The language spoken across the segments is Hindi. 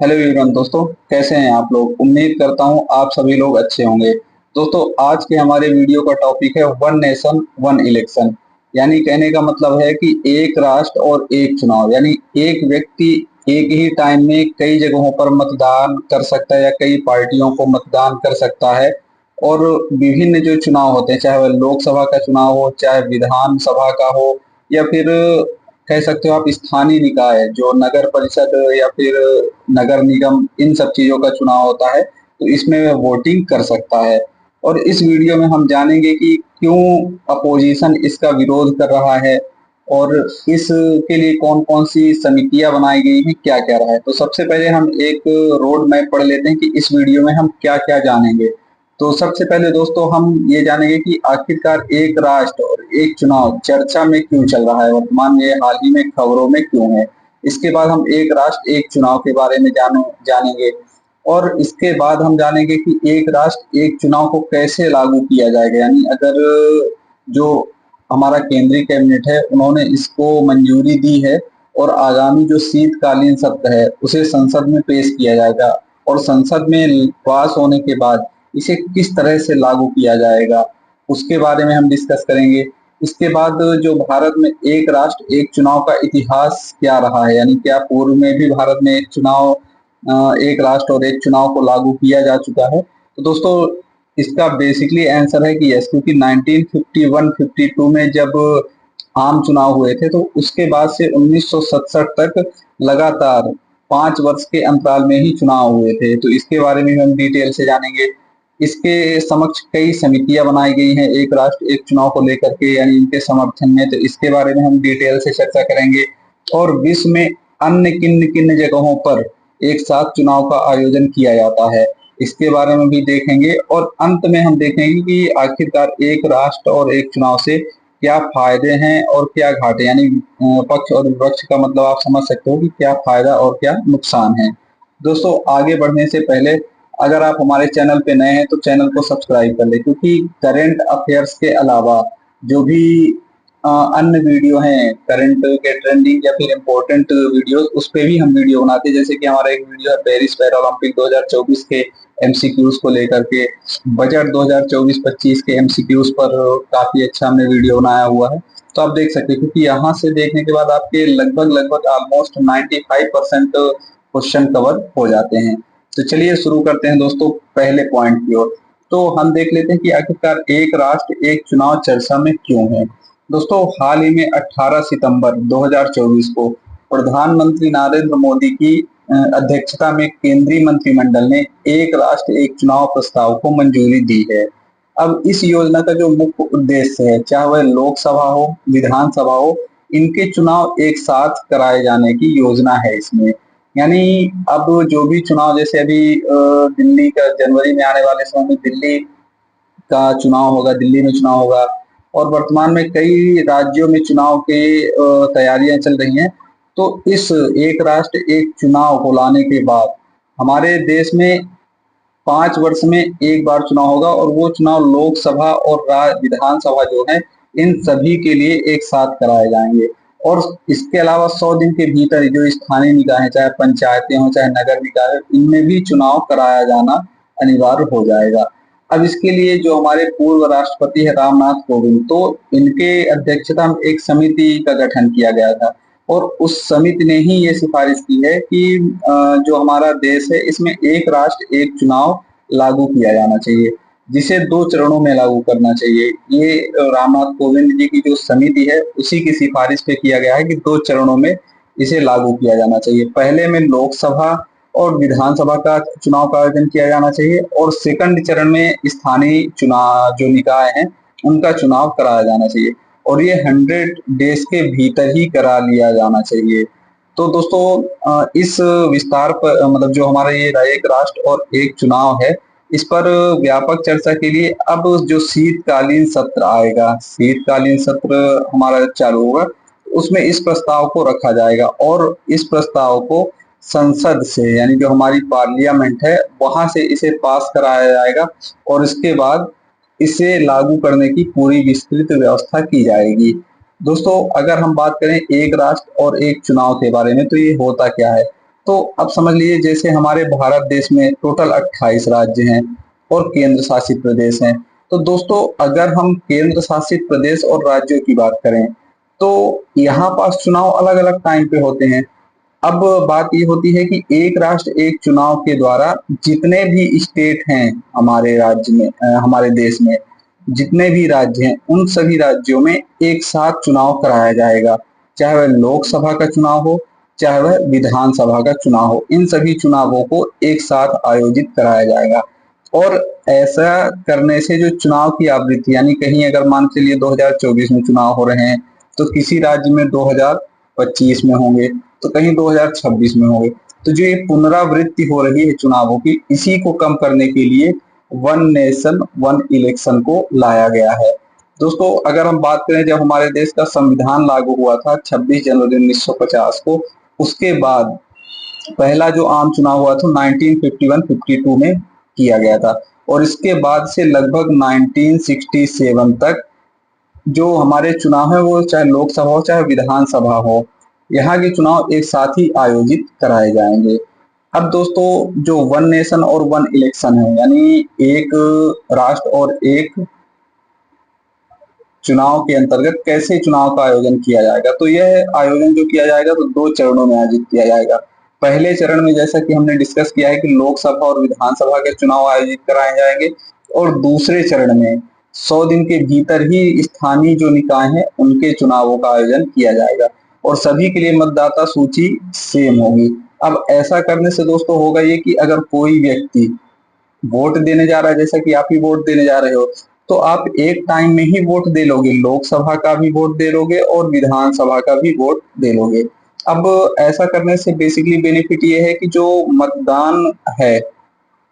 हेलो एवरीवन दोस्तों, कैसे हैं आप लोग। उम्मीद करता हूं आप सभी लोग अच्छे होंगे। दोस्तों, आज के हमारे वीडियो का टॉपिक है वन नेशन वन इलेक्शन। यानी कहने का मतलब है कि एक राष्ट्र और एक चुनाव। यानी एक व्यक्ति एक ही टाइम में कई जगहों पर मतदान कर सकता है या कई पार्टियों को मतदान कर सकता है। और विभिन्न जो चुनाव होते हैं, चाहे वह लोकसभा का चुनाव हो, चाहे विधानसभा का हो, या फिर कह सकते हो आप स्थानीय निकाय जो नगर परिषद या फिर नगर निगम, इन सब चीजों का चुनाव होता है, तो इसमें वह वोटिंग कर सकता है। और इस वीडियो में हम जानेंगे कि क्यों अपोजिशन इसका विरोध कर रहा है और इसके लिए कौन कौन सी समितियां बनाई गई हैं, क्या क्या रहा है। तो सबसे पहले हम एक रोड मैप पढ़ लेते हैं कि इस वीडियो में हम क्या क्या जानेंगे। तो सबसे पहले दोस्तों हम ये जानेंगे कि आखिरकार एक राष्ट्र और एक चुनाव चर्चा में क्यों चल रहा है, वर्तमान में हाल ही में खबरों में क्यों है। इसके बाद हम एक राष्ट्र एक चुनाव के बारे में जानेंगे। और इसके बाद हम जानेंगे कि एक राष्ट्र एक चुनाव को कैसे लागू किया जाएगा। यानी अगर जो हमारा केंद्रीय कैबिनेट है उन्होंने इसको मंजूरी दी है और आगामी जो शीतकालीन सत्र है उसे संसद में पेश किया जाएगा, और संसद में पास होने के बाद इसे किस तरह से लागू किया जाएगा, उसके बारे में हम डिस्कस करेंगे। इसके बाद जो भारत में एक राष्ट्र एक चुनाव का इतिहास क्या रहा है, यानी क्या पूर्व में भी भारत में एक चुनाव एक राष्ट्र और एक चुनाव को लागू किया जा चुका है। तो दोस्तों, इसका बेसिकली आंसर है कि यस, क्योंकि 1951-52 में जब आम चुनाव हुए थे तो उसके बाद से 1967 तक लगातार 5 वर्ष के अंतराल में ही चुनाव हुए थे। तो इसके बारे में हम डिटेल से जानेंगे। इसके समक्ष कई समितियां बनाई गई हैं एक राष्ट्र एक चुनाव को लेकर के, यानी इनके समर्थन में। तो इसके बारे में हम डिटेल से चर्चा करेंगे। और विश्व में अन्य किन किन जगहों पर एक साथ चुनाव का आयोजन किया जाता है, इसके बारे में भी देखेंगे। और अंत में हम देखेंगे कि आखिरकार एक राष्ट्र और एक चुनाव से क्या फायदे हैं और क्या घाटे, यानी पक्ष और विपक्ष का मतलब आप समझ सकते हो कि क्या फायदा और क्या नुकसान है। दोस्तों, आगे बढ़ने से पहले अगर आप हमारे चैनल पे नए हैं तो चैनल को सब्सक्राइब कर ले, क्योंकि करंट अफेयर्स के अलावा जो भी अन्य वीडियो हैं करंट के ट्रेंडिंग या फिर इम्पोर्टेंट वीडियोस, उस पे भी हम वीडियो बनाते हैं। जैसे कि हमारा एक वीडियो है पेरिस पैरालंपिक 2024 के एमसीक्यूज को लेकर के, बजट 2024-25 के एमसीक्यूज पर काफी अच्छा हमने वीडियो बनाया हुआ है। तो आप देख सकते हैं, क्योंकि यहाँ से देखने के बाद आपके लगभग लगभग ऑलमोस्ट 95% क्वेश्चन कवर हो जाते हैं। तो चलिए शुरू करते हैं दोस्तों पहले पॉइंट की ओर। तो हम देख लेते हैं कि आखिरकार एक राष्ट्र एक चुनाव चर्चा में क्यों है। दोस्तों, हाल ही में 18 सितंबर 2024 को प्रधानमंत्री नरेंद्र मोदी की अध्यक्षता में केंद्रीय मंत्रिमंडल ने एक राष्ट्र एक चुनाव प्रस्ताव को मंजूरी दी है। अब इस योजना का जो मुख्य उद्देश्य है, चाहे वह लोकसभा हो विधानसभा हो, इनके चुनाव एक साथ कराए जाने की योजना है इसमें। यानी अब जो भी चुनाव, जैसे अभी दिल्ली का जनवरी में आने वाले समय में दिल्ली का चुनाव होगा, दिल्ली में चुनाव होगा, और वर्तमान में कई राज्यों में चुनाव के तैयारियां चल रही हैं। तो इस एक राष्ट्र एक चुनाव को लाने के बाद हमारे देश में 5 वर्ष में एक बार चुनाव होगा, और वो चुनाव लोकसभा और विधानसभा जो है, इन सभी के लिए एक साथ कराए जाएंगे। और इसके अलावा 100 दिन के भीतर जो स्थानीय निकाय है, चाहे पंचायतें हो चाहे नगर निकाय हो, इनमें भी चुनाव कराया जाना अनिवार्य हो जाएगा। अब इसके लिए जो हमारे पूर्व राष्ट्रपति है रामनाथ कोविंद, तो इनके अध्यक्षता में एक समिति का गठन किया गया था। और उस समिति ने ही ये सिफारिश की है कि जो हमारा देश है इसमें एक राष्ट्र एक चुनाव लागू किया जाना चाहिए, जिसे 2 चरणों में लागू करना चाहिए। ये रामनाथ कोविंद जी की जो समिति है उसी की सिफारिश पे किया गया है कि 2 चरणों में इसे लागू किया जाना चाहिए। पहले में लोकसभा और विधानसभा का चुनाव का आयोजन किया जाना चाहिए, और सेकंड चरण में स्थानीय चुनाव जो निकाय हैं उनका चुनाव कराया जाना चाहिए, और ये 100 डेज के भीतर ही करा लिया जाना चाहिए। तो दोस्तों, इस विस्तार पर मतलब जो हमारा ये एक राष्ट्र और एक चुनाव है, इस पर व्यापक चर्चा के लिए अब जो शीतकालीन सत्र आएगा, शीतकालीन सत्र हमारा चालू होगा, उसमें इस प्रस्ताव को रखा जाएगा, और इस प्रस्ताव को संसद से, यानी जो हमारी पार्लियामेंट है, वहां से इसे पास कराया जाएगा, और इसके बाद इसे लागू करने की पूरी विस्तृत व्यवस्था की जाएगी। दोस्तों, अगर हम बात करें एक राष्ट्र और एक चुनाव के बारे में, तो ये होता क्या है। तो अब समझ लीजिए जैसे हमारे भारत देश में टोटल 28 राज्य हैं और केंद्र शासित प्रदेश हैं। तो दोस्तों अगर हम केंद्र शासित प्रदेश और राज्यों की बात करें तो यहाँ पास चुनाव अलग अलग टाइम पे होते हैं। अब बात ये होती है कि एक राष्ट्र एक चुनाव के द्वारा जितने भी स्टेट हैं हमारे राज्य में, हमारे देश में जितने भी राज्य हैं उन सभी राज्यों में एक साथ चुनाव कराया जाएगा, चाहे वह लोकसभा का चुनाव हो चाहे वह विधानसभा का चुनाव हो। इन सभी चुनावों को एक साथ आयोजित कराया जाएगा। और ऐसा करने से जो चुनाव की आवृत्ति, यानी कहीं अगर मान के चलिए 2024 में चुनाव हो रहे हैं तो किसी राज्य में 2025 में होंगे तो कहीं 2026 में होंगे। तो जो ये पुनरावृत्ति हो रही है चुनावों की, इसी को कम करने के लिए वन नेशन वन इलेक्शन को लाया गया है। दोस्तों अगर हम बात करें जब हमारे देश का संविधान लागू हुआ था 26 जनवरी 1950 को, उसके बाद पहला जो आम चुनाव हुआ था 1951-52 में किया गया था। और इसके बाद से लगभग 1967 तक जो हमारे चुनाव है वो चाहे लोकसभा हो चाहे विधानसभा हो, यहाँ के चुनाव एक साथ ही आयोजित कराए जाएंगे। अब दोस्तों जो वन नेशन और वन इलेक्शन है, यानी एक राष्ट्र और एक चुनाव के अंतर्गत कैसे चुनाव का आयोजन किया जाएगा, तो यह आयोजन जो किया जाएगा तो 2 चरणों में आयोजित किया जाएगा। पहले चरण में जैसा कि हमने डिस्कस किया है कि लोकसभा और विधानसभा के चुनाव आयोजित कराए जाएंगे, और दूसरे चरण में 100 दिन के भीतर ही स्थानीय जो निकाय हैं उनके चुनावों का आयोजन किया जाएगा और सभी के लिए मतदाता सूची सेम होगी। अब ऐसा करने से दोस्तों होगा ये कि अगर कोई व्यक्ति वोट देने जा रहा है, जैसा कि आप ही वोट देने जा रहे हो, तो आप एक टाइम में ही वोट दे लोगे, लोकसभा का भी वोट दे लोगे और विधानसभा का भी वोट दे लोगे। अब ऐसा करने से बेसिकली बेनिफिट ये है कि जो मतदान है,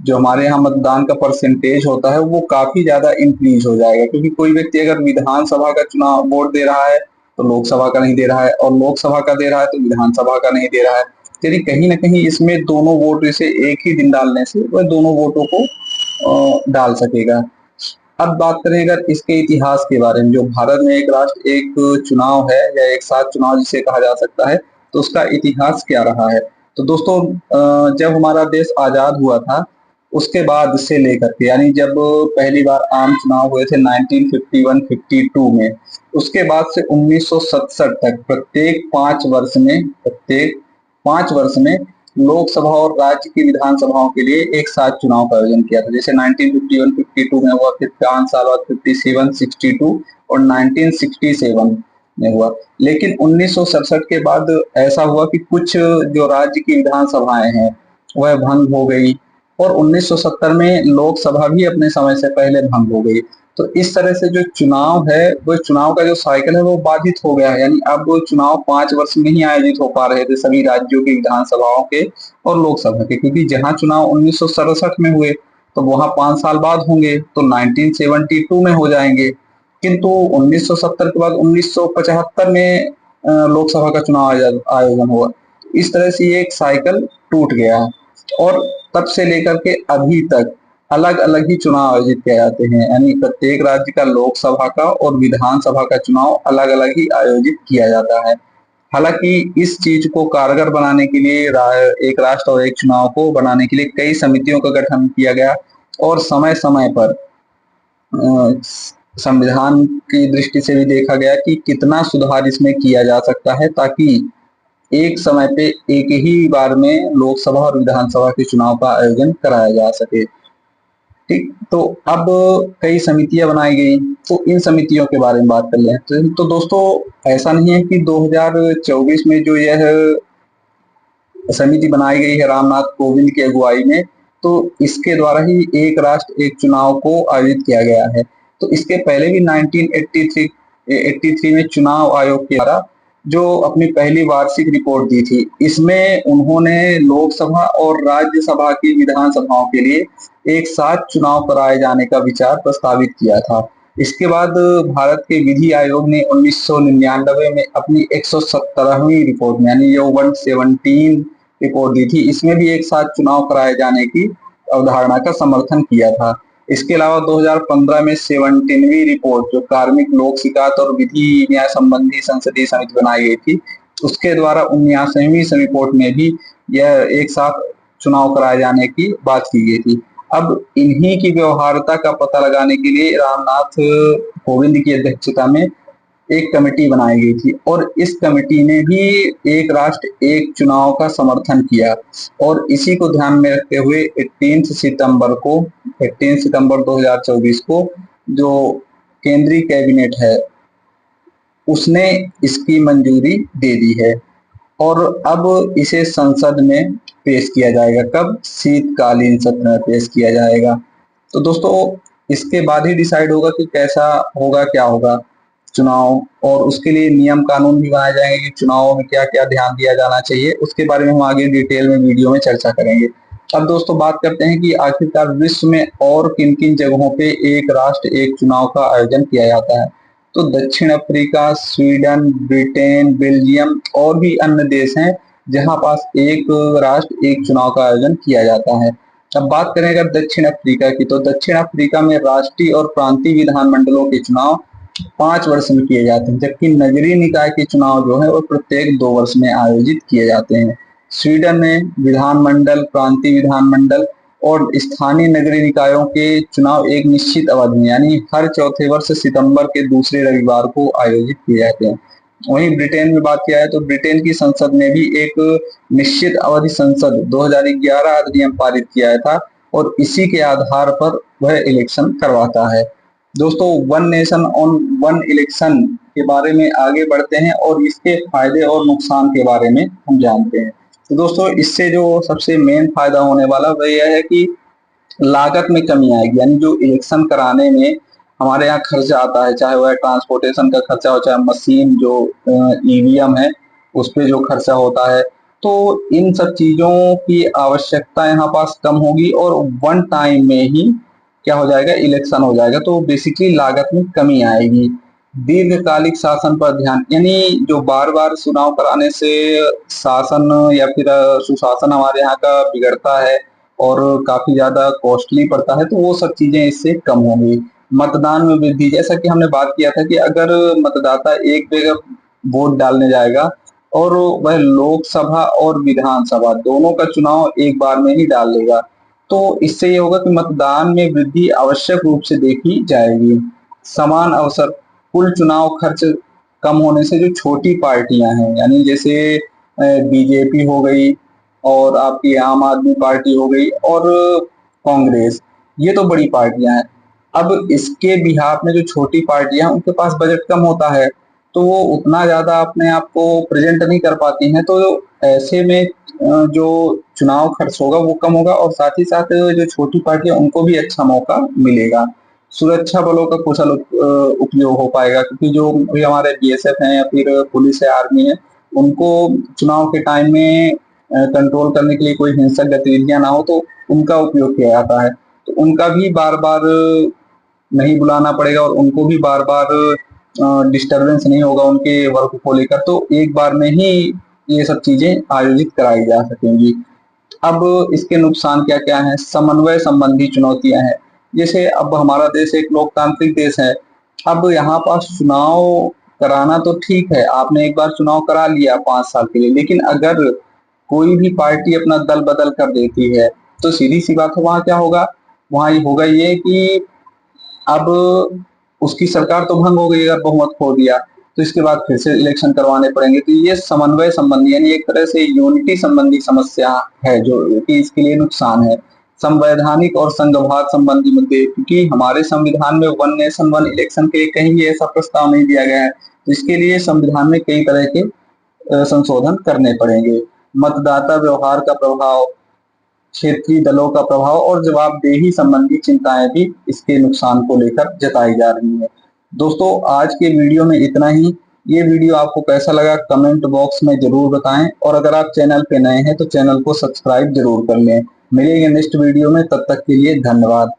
जो हमारे यहाँ मतदान का परसेंटेज होता है वो काफी ज्यादा इंक्रीज हो जाएगा, क्योंकि कोई व्यक्ति अगर विधानसभा का चुनाव वोट दे रहा है तो लोकसभा का नहीं दे रहा है, और लोकसभा का दे रहा है तो विधानसभा का नहीं दे रहा है। यदि कहीं ना कहीं इसमें दोनों वोट से एक ही दिन डालने से वह दोनों वोटों को डाल सकेगा। अब बात करें अगर इसके इतिहास के बारे में, जो भारत में एक राष्ट्र एक चुनाव है या एक साथ चुनाव जिसे कहा जा सकता है, तो उसका इतिहास क्या रहा है। तो दोस्तों जब हमारा देश आजाद हुआ था उसके बाद से लेकर के, यानी जब पहली बार आम चुनाव हुए थे 1951-52 में, उसके बाद से 1967 तक प्रत्येक 5 वर्ष में लोकसभा और राज्य की विधानसभाओं के लिए एक साथ चुनाव का आयोजन किया था। जैसे 1951-52 में हुआ, फिर 5 साल बाद 57, 62 और 1967 में हुआ। लेकिन 1967 के बाद ऐसा हुआ कि कुछ जो राज्य की विधानसभाएं हैं वह भंग हो गई, और 1970 में लोकसभा भी अपने समय से पहले भंग हो गई। तो इस तरह से जो चुनाव है वो चुनाव का जो साइकिल है वो बाधित हो गया है, यानी अब वो चुनाव 5 वर्ष में ही आयोजित हो पा रहे थे सभी राज्यों की विधानसभाओं के और लोकसभा के, क्योंकि जहां चुनाव 1967 में हुए तो वहां 5 साल बाद होंगे तो 1972 में हो जाएंगे, किंतु 1970 के बाद 1975 में लोकसभा का चुनाव आयोजन हुआ। इस तरह से ये एक साइकिल टूट गया है, और तब से लेकर के अभी तक अलग अलग ही चुनाव आयोजित किए जाते हैं, यानी प्रत्येक राज्य का लोकसभा का और विधानसभा का चुनाव अलग अलग ही आयोजित किया जाता है। हालांकि इस चीज को कारगर बनाने के लिए एक राष्ट्र और एक चुनाव को बनाने के लिए कई समितियों का गठन किया गया, और समय समय पर संविधान की दृष्टि से भी देखा गया कि कितना सुधार इसमें किया जा सकता है, ताकि एक समय पे एक ही बार में लोकसभा और विधानसभा के चुनाव का आयोजन कराया जा सके। ठीक, तो अब कई समितियां बनाई गई, तो इन समितियों के बारे में बात कर लें। तो दोस्तों ऐसा नहीं है कि 2024 में जो यह समिति बनाई गई है रामनाथ कोविंद की अगुवाई में, तो इसके द्वारा ही एक राष्ट्र एक चुनाव को आयोजित किया गया है। तो इसके पहले भी 1983 में चुनाव आयोग के द्वारा जो अपनी पहली वार्षिक रिपोर्ट दी थी, इसमें उन्होंने लोकसभा और राज्यसभा की विधानसभाओं के लिए एक साथ चुनाव कराए जाने का विचार प्रस्तावित किया था। इसके बाद भारत के विधि आयोग ने 1999 में अपनी 117वीं रिपोर्ट में, यानी जो 117 रिपोर्ट दी थी, इसमें भी एक साथ चुनाव कराए जाने की अवधारणा का समर्थन किया था। इसके अलावा 2015 में 17वीं रिपोर्ट, जो कार्मिक लोक शिकायत और विधि न्याय संबंधी संसदीय समिति बनाई गई थी, उसके द्वारा 79वीं रिपोर्ट में भी यह एक साथ चुनाव कराए जाने की बात की गई थी। अब इन्हीं की व्यवहार्यता का पता लगाने के लिए रामनाथ कोविंद की अध्यक्षता में एक कमेटी बनाई गई थी और इस कमेटी ने भी एक राष्ट्र एक चुनाव का समर्थन किया और इसी को ध्यान में रखते हुए 18 सितंबर 2024 को जो केंद्रीय कैबिनेट है उसने इसकी मंजूरी दे दी है और अब इसे संसद में पेश किया जाएगा। कब? शीतकालीन सत्र में पेश किया जाएगा। तो दोस्तों इसके बाद ही डिसाइड होगा कि कैसा होगा, क्या होगा चुनाव, और उसके लिए नियम कानून भी बनाए जाएंगे कि चुनावों में क्या क्या ध्यान दिया जाना चाहिए। उसके बारे में हम आगे डिटेल में वीडियो में चर्चा करेंगे। अब दोस्तों बात करते हैं कि आखिरकार विश्व में और किन किन जगहों पे एक राष्ट्र एक चुनाव का आयोजन किया जाता है। तो दक्षिण अफ्रीका, स्वीडन, ब्रिटेन, बेल्जियम और भी अन्य देश हैं जहां पास एक राष्ट्र एक चुनाव का आयोजन किया जाता है। अब बात करें अगर दक्षिण अफ्रीका की, तो दक्षिण अफ्रीका में राष्ट्रीय और प्रांतीय विधानमंडलों के चुनाव 5 वर्ष में किए जाते हैं, जबकि नगरीय निकाय के चुनाव जो है वो प्रत्येक 2 वर्ष में आयोजित किए जाते हैं। स्वीडन में विधानमंडल, प्रांतीय विधानमंडल और स्थानीय नगरीय निकायों के चुनाव एक निश्चित अवधि में यानी हर चौथे वर्ष सितंबर के दूसरे रविवार को आयोजित किए जाते हैं। वहीं ब्रिटेन में बात किया है तो ब्रिटेन की संसद ने भी एक निश्चित अवधि संसद 2011 अधिनियम पारित किया था और इसी के आधार पर वह इलेक्शन करवाता है। दोस्तों one nation on one election के बारे में आगे बढ़ते हैं और इसके फायदे और नुकसान के बारे में हम जानते हैं। तो दोस्तों इससे जो सबसे मेन फायदा होने वाला वह यह है कि लागत में कमी आएगी, यानी जो इलेक्शन कराने में हमारे यहाँ खर्चा आता है, चाहे वह ट्रांसपोर्टेशन का खर्चा हो, चाहे मशीन जो ईवीएम है उस पे जो खर्चा होता है, तो इन सब चीजों की आवश्यकता यहाँ पास कम होगी और वन टाइम में ही क्या हो जाएगा, इलेक्शन हो जाएगा। तो बेसिकली लागत में कमी आएगी। दीर्घकालिक शासन पर ध्यान, यानी जो बार बार चुनाव कराने से शासन या फिर सुशासन हमारे यहाँ का बिगड़ता है और काफी ज्यादा कॉस्टली पड़ता है, तो वो सब चीजें इससे कम होंगी। मतदान में वृद्धि, जैसा कि हमने बात किया था कि अगर मतदाता एक जगह वोट डालने जाएगा और वह लोकसभा और विधानसभा दोनों का चुनाव एक बार में ही डाल लेगा, तो इससे ये होगा कि मतदान में वृद्धि आवश्यक रूप से देखी जाएगी। समान अवसर, कुल चुनाव खर्च कम होने से जो छोटी पार्टियां हैं, यानी जैसे बीजेपी हो गई और आपकी आम आदमी पार्टी हो गई और कांग्रेस, ये तो बड़ी पार्टियां हैं। अब इसके बिहाफ में जो छोटी पार्टियां उनके पास बजट कम होता है, तो वो उतना ज्यादा अपने आप को प्रेजेंट नहीं कर पाती हैं, तो ऐसे में जो चुनाव खर्च होगा वो कम होगा और साथ ही साथ जो छोटी पार्टियां उनको भी अच्छा मौका मिलेगा। सुरक्षा बलों का कुशल उपयोग हो पाएगा, क्योंकि जो भी हमारे बीएसएफ हैं या फिर पुलिस है, आर्मी है, उनको चुनाव के टाइम में कंट्रोल करने के लिए कोई हिंसक गतिविधियां ना हो तो उनका उपयोग किया जाता है। तो उनका भी बार बार नहीं बुलाना पड़ेगा और उनको भी बार बार डिस्टरबेंस नहीं होगा उनके वर्क को लेकर, तो एक बार में ही ये सब चीजें आयोजित कराई जा सकेंगी। अब इसके नुकसान क्या क्या हैं? समन्वय संबंधी चुनौतियां हैं। जैसे अब हमारा देश एक लोकतांत्रिक देश है, अब यहाँ पास चुनाव कराना तो ठीक है, आपने एक बार चुनाव करा लिया 5 साल के लिए, लेकिन अगर कोई भी पार्टी अपना दल बदल कर देती है तो सीधी सी बात है वहां क्या होगा, वहां ये होगा ये कि अब उसकी सरकार तो भंग हो गई अगर बहुमत खो दिया, तो इसके बाद फिर से इलेक्शन करवाने पड़ेंगे। तो ये समन्वय संबंधी यानी एक तरह से यूनिटी संबंधी समस्या है जो कि इसके लिए नुकसान है। संवैधानिक और संघवाद संबंधी मुद्दे, क्योंकि हमारे संविधान में वन नेशन वन इलेक्शन के लिए कहीं भी ऐसा प्रस्ताव नहीं दिया गया है, तो इसके लिए संविधान में कई तरह के संशोधन करने पड़ेंगे। मतदाता व्यवहार का प्रभाव, क्षेत्रीय दलों का प्रभाव और जवाबदेही संबंधी चिंताएं भी इसके नुकसान को लेकर जताई जा रही है। दोस्तों आज के वीडियो में इतना ही। ये वीडियो आपको कैसा लगा कमेंट बॉक्स में जरूर बताएं और अगर आप चैनल पे नए हैं तो चैनल को सब्सक्राइब जरूर कर लें। मिलेंगे नेक्स्ट वीडियो में, तब तक के लिए धन्यवाद।